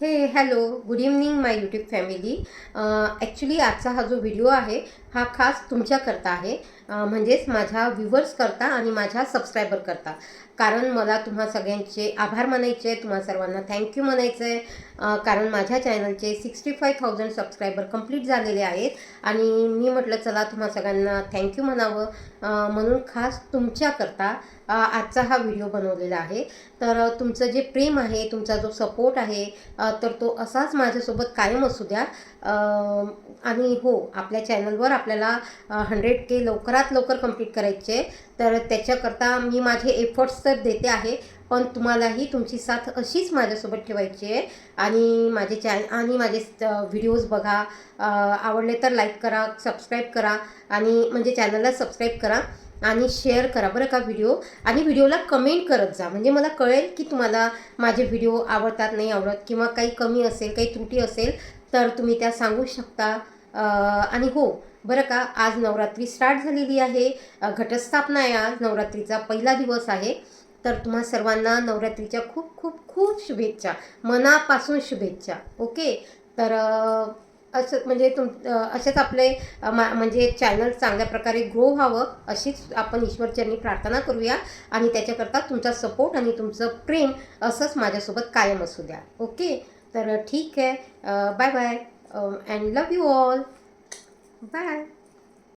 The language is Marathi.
हे हॅलो गुड इव्हनिंग माय यूट्यूब फॅमिली. ॲक्च्युली आजचा हा जो व्हिडिओ आहे हा खास तुमच्याकरता आहे, म्हणजेच माझ्या व्ह्यूवर्स करता आणि माझ्या सबस्क्रायबर करता. कारण मला तुम्हा सगळ्यांचे आभार मानायचे आहे, तुम्हा सर्वांना थँक्यू म्हणायचं आहे. कारण माझ्या चॅनलचे 65,000 सबस्क्रायबर कंप्लीट झालेले आहेत आणि मी म्हटलं चला तुम्हा सगळ्यांना थँक्यू म्हणावं, म्हणून खास तुमच्याकरता आजचा हा व्हिडिओ बनवलेला आहे. तर तुमचं जे प्रेम आहे, तुमचा जो सपोर्ट आहे, तर तो असाच माझ्यासोबत कायम असू द्या. आणि हो, आपल्या चॅनलवर आपल्याला 100K लवकरात लवकर कंप्लीट करायचे. तर त्याच्याकरता मी माझे एफर्ट्स तर देते आहे, पण तुम्हालाही तुमची साथ अशीच माझ्यासोबत ठेवायची आहे. आणि माझे व्हिडिओज बघा, आवडले तर लाईक करा, सबस्क्राईब करा आणि म्हणजे चॅनलला सबस्क्राईब करा आणि शेअर करा बरं का व्हिडिओ. आणि व्हिडिओला कमेंट करत जा, म्हणजे मला कळेल की तुम्हाला माझे व्हिडिओ आवडतात नाही आवडत, किंवा काही कमी असेल, काही त्रुटी असेल तर तुम्ही त्या सांगू शकता. आणि हो बरं का, आज नवरात्री स्टार्ट झालेली आहे, घटस्थापना आहे, आज नवरात्रीचा पहिला दिवस आहे. तर तुम्हा सर्वांना नवरात्रीच्या खूप खूप खूप शुभेच्छा, मनापासून शुभेच्छा. ओके. तर असं म्हणजे असेच आपले म्हणजे चॅनल चांगल्या प्रकारे ग्रो व्हावं, अशीच आपण ईश्वरचरणी प्रार्थना करूया. आणि त्याच्याकरता तुमचा सपोर्ट आणि तुमचं प्रेम असंच माझ्यासोबत कायम असू द्या. ओके. तर ठीक आहे. Bye bye and love you all. Bye.